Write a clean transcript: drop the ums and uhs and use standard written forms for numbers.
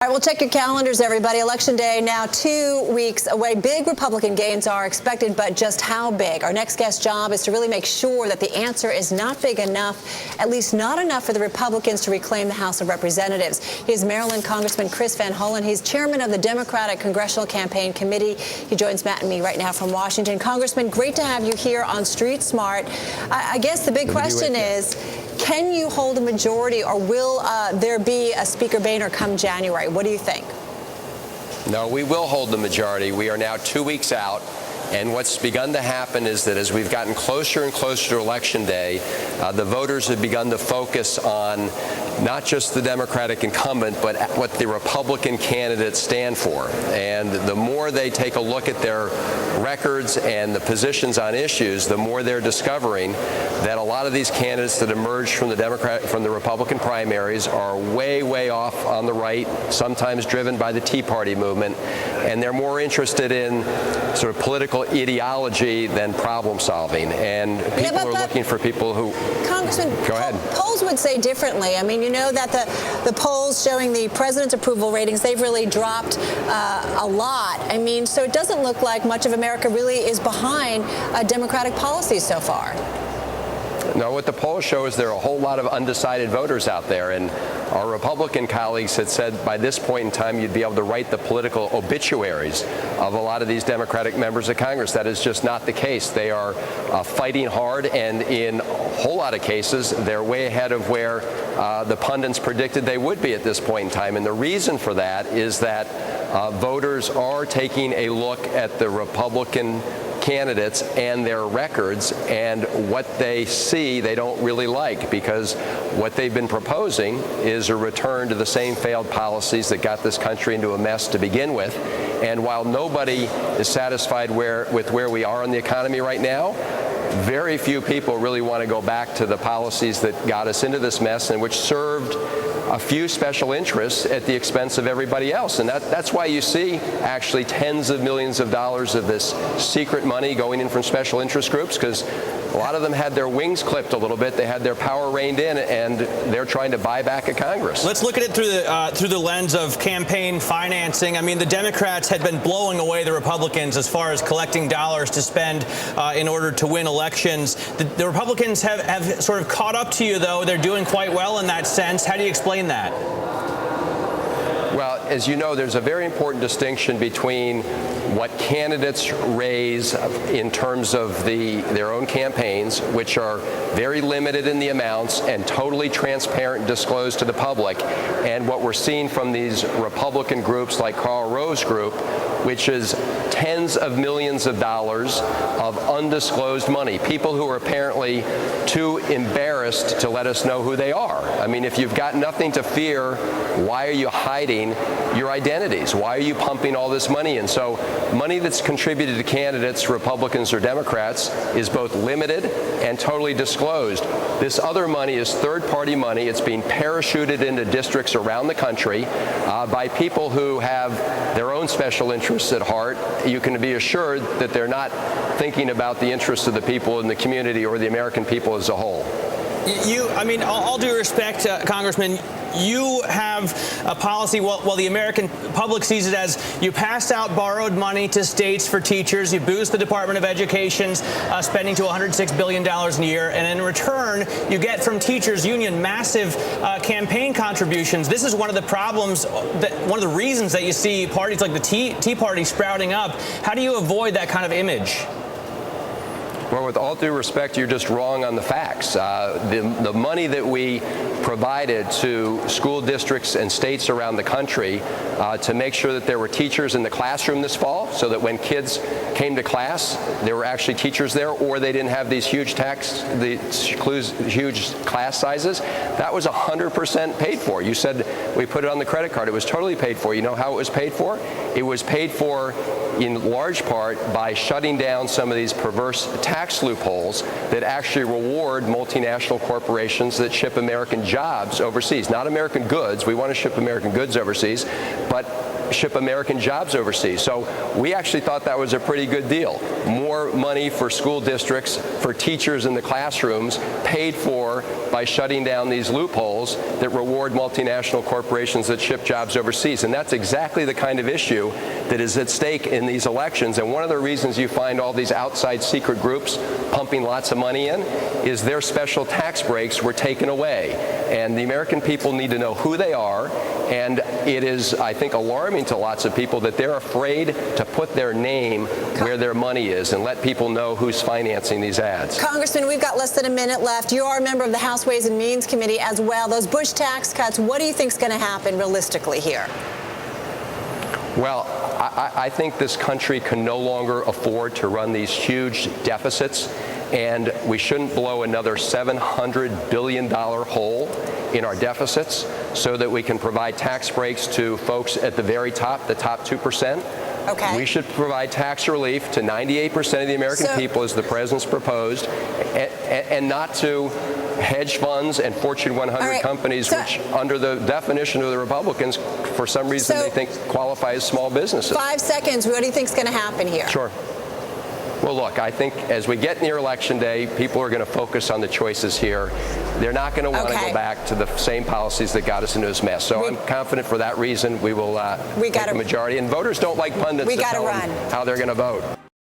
right, well, check your calendars, everybody. Election day now 2 weeks away. Big Republican gains are expected, but just how big? Our next guest's job is to really make sure that the answer is not big enough, at least not enough for the Republicans to reclaim the House of Representatives. He is Maryland Congressman Chris Van Hollen. He's chairman of the Democratic Congressional Campaign Committee. He joins Matt and me right now from Washington. Congressman, great to have you here on Street Smart. I guess the big question is, can you hold a majority, or will there be a Speaker Boehner come January? What do you think? No, we will hold the majority. We are now 2 weeks out. And what's begun to happen is that as we've gotten closer and closer to Election Day, the voters have begun to focus on not just the Democratic incumbent, but what the Republican candidates stand for. And the more they take a look at their records and the positions on issues, the more they're discovering that a lot of these candidates that emerged from the Republican primaries are way, way off on the right, sometimes driven by the Tea Party movement, and they're more interested in sort of political ideology than problem solving. And people are looking for people who... Congressman, go ahead. Polls would say differently. I mean, you know that the polls showing the president's approval ratings, they've really dropped a lot. I mean, so it doesn't look like much of America really is behind Democratic policies so far. No, what the polls show is there are a whole lot of undecided voters out there, and our Republican colleagues had said by this point in time you'd be able to write the political obituaries of a lot of these Democratic members of Congress. That is just not the case. They are fighting hard, and in a whole lot of cases, they're way ahead of where the pundits predicted they would be at this point in time. And the reason for that is that voters are taking a look at the Republican candidates and their records, and what they see they don't really like, because what they've been proposing is a return to the same failed policies that got this country into a mess to begin with. And while nobody is satisfied with where we are in the economy right now, very few people really want to go back to the policies that got us into this mess and which served a few special interests at the expense of everybody else. And that's why you see actually tens of millions of dollars of this secret money going in from special interest groups, because a lot of them had their wings clipped a little bit. They had their power reined in, and they're trying to buy back a Congress. Let's look at it through the lens of campaign financing. I mean, the Democrats had been blowing away the Republicans as far as collecting dollars to spend in order to win elections. The Republicans have sort of caught up to you, though. They're doing quite well in that sense. How do you explain that? Well, as you know, there's a very important distinction between what candidates raise in terms of their own campaigns, which are very limited in the amounts and totally transparent and disclosed to the public, and what we're seeing from these Republican groups like Karl Rove's group, which is tens of millions of dollars of undisclosed money. People who are apparently too embarrassed to let us know who they are. I mean, if you've got nothing to fear, why are you hiding your identities? Why are you pumping all this money in? So money that's contributed to candidates, Republicans or Democrats, is both limited and totally disclosed. This other money is third-party money. It's being parachuted into districts around the country by people who have their own special interests at heart. You can be assured that they're not thinking about the interests of the people in the community or the American people as a whole. I mean, all due respect, Congressman, you have a policy, well, the American public sees it as you pass out borrowed money to states for teachers, you boost the Department of Education's spending to $106 billion a year, and in return, you get from teachers union massive campaign contributions. This is one of the problems, one of the reasons that you see parties like the Tea Party sprouting up. How do you avoid that kind of image? Well, with all due respect, you're just wrong on the facts. The money that we provided to school districts and states around the country to make sure that there were teachers in the classroom this fall, so that when kids came to class, there were actually teachers there, or they didn't have these huge huge class sizes, that was 100% paid for. You said we put it on the credit card. It was totally paid for. You know how it was paid for? It was paid for in large part by shutting down some of these perverse tax loopholes that actually reward multinational corporations that ship American jobs overseas. Not American goods. We want to ship American goods overseas, but ship American jobs overseas. So we actually thought that was a pretty good deal. More more money for school districts, for teachers in the classrooms, paid for by shutting down these loopholes that reward multinational corporations that ship jobs overseas. And that's exactly the kind of issue that is at stake in these elections. And one of the reasons you find all these outside secret groups pumping lots of money in is their special tax breaks were taken away. And the American people need to know who they are. And it is, I think, alarming to lots of people that they're afraid to put their name where their money is and let people know who's financing these ads. Congressman, we've got less than a minute left. You are a member of the House Ways and Means Committee as well. Those Bush tax cuts, what do you think is going to happen realistically here? Well, I think this country can no longer afford to run these huge deficits, and we shouldn't blow another $700 billion hole in our deficits so that we can provide tax breaks to folks at the very top, the top 2%. Okay. We should provide tax relief to 98% of the American people, as the president's proposed, and not to hedge funds and Fortune 100 companies, which, under the definition of the Republicans, for some reason they think qualify as small businesses. 5 seconds. What do you think is going to happen here? Sure. Well, look, I think as we get near Election Day, people are going to focus on the choices here. They're not going to want to go back to the same policies that got us into this mess. So I'm confident for that reason we will take a majority. And voters don't like pundits to tell them how they're going to vote.